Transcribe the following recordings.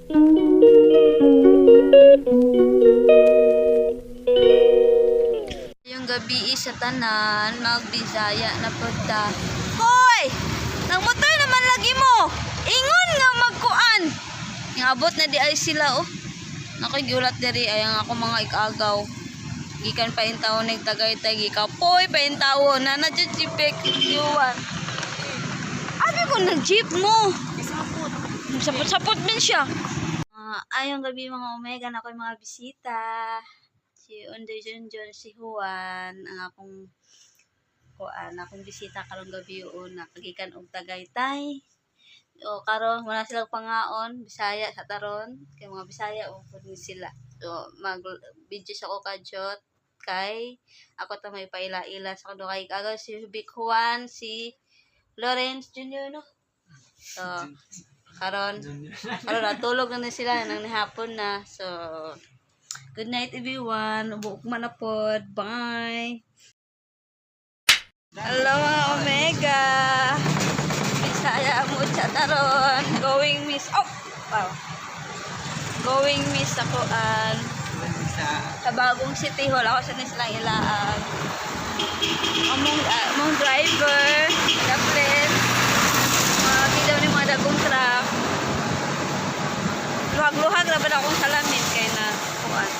Yung gabi sa tanan, magbisaya na punta. Hoy! Nang motor naman lagi mo! Ingon nga magkuan! Yung abot na di ay sila oh. Nakigiulat diri ay ang ako mga ikagaw. Gikan pa in taon ng Tagaytay, gikapoy pa in taon na nadyan jipek yuwan. Abi ko nag jeep mo. Sapot-sapot din siya. Ayong gabi mga Omega na ako'y mga bisita. Si Under Junjun, si Juan, ang akong bisita karong gabi yun, nakagikan og Tagaytay. O karon wala silang pangaon, Bisaya sa taron, kay mga Bisaya o pud sila. So mag video sa ko kadjot kay ako ta may paila-ila sa kuno kay agaw si Big Juan, si Lawrence Jr. no. So karon natulog na sila nang hapon na. So good night everyone. Buok man na pod. Bye. Hello mga Omega. Bisaya mo sa taron. Going miss. Oh! Wow. Going miss ako sa bagong City Hall. Ako sa silang ilaag. Among driver. Kaplet. Mga gidaw ni mga dagong truck. Luhag-luhag na ba akong salamin kay na kuan.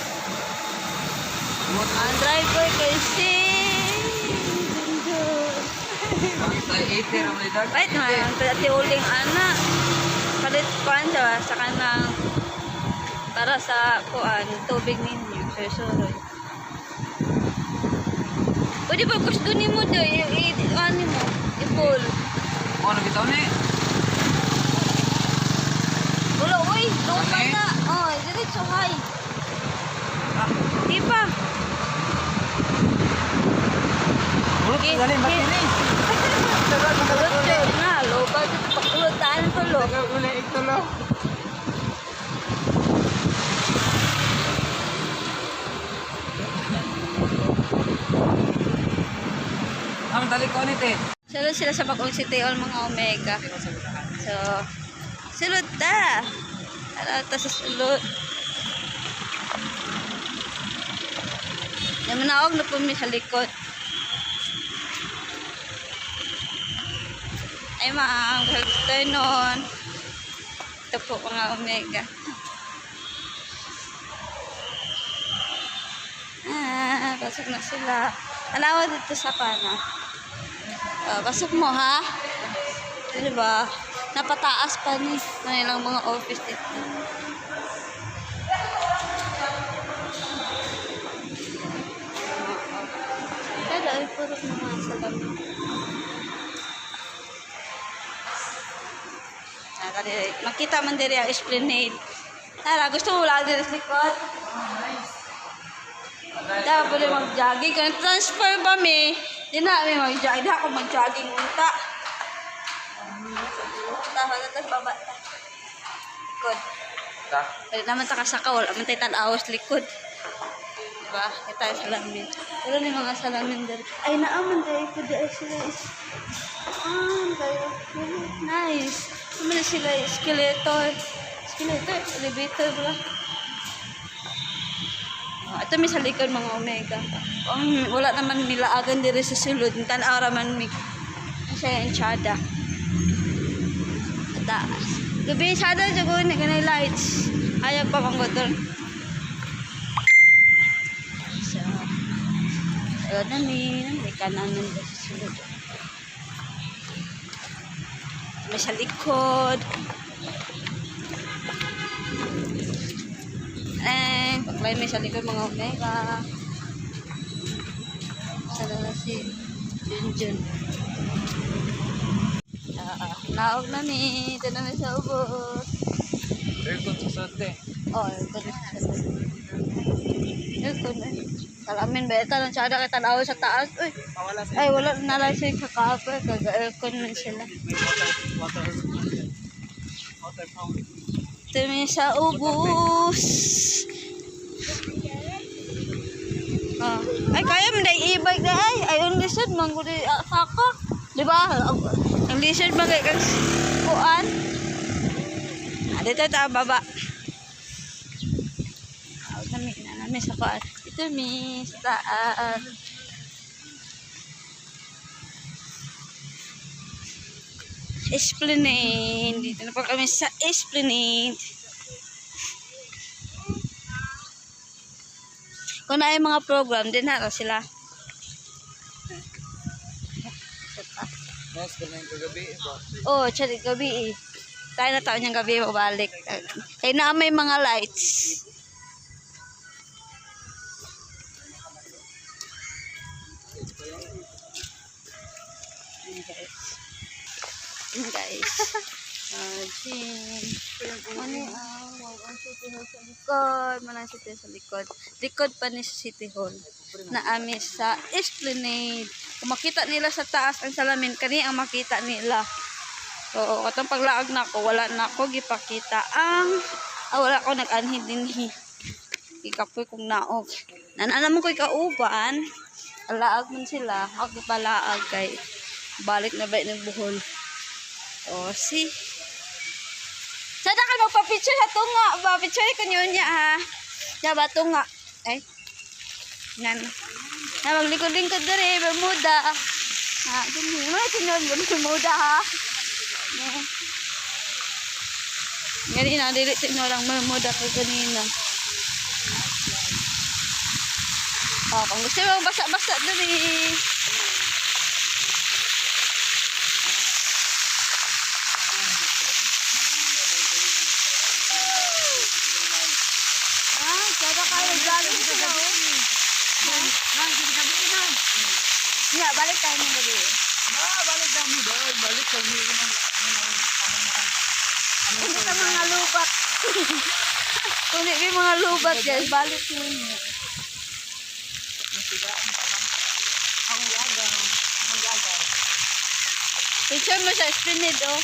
Ang driver kay si Wait na, ang pati uling ana. Kalit kuan siya sa kanang para sa kuan tubig ninyo. Susunod. Pwede ba gusto ni mo do ano mo? I-pull. Oh, nabitaw ni. Wala, uy! Lupa na! Oh, diretso, hay! Di pa! Ulot, galing, ba't ini? Ulot na, lupa dito, pakulot taan to, lo. Uli, ito lo. Ang tali ko nito eh. Sila sa Bagong City Hall, mga Omega. So, sulod ta! Alata sa sulod. Yung manaog na pumi sa likod. Ay mga good afternoon. Ito po mga Omega. Pasok na sila. Alawa dito sa pana. Pasok mo ha? Ano ba? Napataas pa ni kanilang mga office dito. Kada ay puro mga salamin. Makita man diri ang esplanade. Tara, gusto mo lang diri sa likod? Dapat pwede mag-jogging. Kung transfer ba mi, di na mi mag-jogging. Di ako mag-jogging unta. Tapos baba ta. Likod. Pwede naman ta kasaka. Wala man tayo tan-awas likod. Diba? Kita yung salamin. Wala na mga salamin dali. Ay, naaman dahil. Pwede ay sila is... nice. Naman sila skeletor. Skeletor. Elevator ba? Ito may sa likod mga Omega. Wala naman nilaagan diri sa sulod. Tan-ara man may siya yung tsada. Taas. Gabi tsada dyan na ganay lights. Ayaw pa pang motor. So, ayun namin. May kanan ng sa sulod. May sa likod. Paglay may sa likod mga Omega. Sana si Junjun. Naog na ni. Ito na sa ubos. Aircon sa sote. Oh, aircon na sa sote. Aircon na. Salamin ba? Ito lang siya na kitanaw sa taas. Uy. Ay, wala na lang siya kakapal. Kaga-aircon na sila. Water fountain. Ito na sa ubos. Oh. Ay, kaya mo na i-bike na ay. Ay, ang lisod. Mangguli saka. Diba? Ang lisod bagay kang kuan. Dito tayo baba. Nami sa kuan. Ito mi sa taas. Esplanade. Dito na po kami sa Esplanade. Kung na yung mga program, din na sila. Yes, ganun yung kagabi. Oh, tsari gabi eh. Tayo na taon yung gabi mabalik. Kaya na may mga lights. Guys. Gym. Ano ang City Hall sa likod. Manang City Hall sa likod. Likod pa ni City Hall. Na amin sa Esplanade. Kung makita nila sa taas ang salamin, kani ang makita nila. So, katong paglaag na ako, wala na ako gipakita ang wala ko nag-anhi dinhi. Ikapoy kong naog. Nanana mo ko'y kauban, alaag man sila, ako palaag kay balik na ba ng buhol. O, si. Sada ka magpa-picture sa tunga. Ba-picture ko nyo niya ha. Diya ba tunga? Ay. Nan. Na maglikod-lingkod dere, Bermuda. Ha, dun mo tinod Bermuda ha. Ngani na dili tingno lang Bermuda ko kanina. Oh, kung gusto mo basa-basa dere. Kada kayo galing sila oh. Ya, balik tayo ng gabi. Balik kami doon. Balik kami. Hindi ka mga lubat. Kung hindi may mga lubat guys, balik ninyo. Picture mo sa Esplanade oh.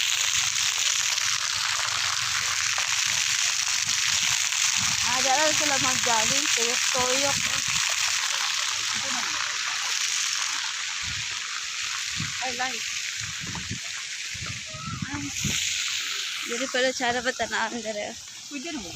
Dala sila mag-jogging. Tuyok-tuyok. Ay, light. Dili pala cara pa tanaan dere. Pwede na mo.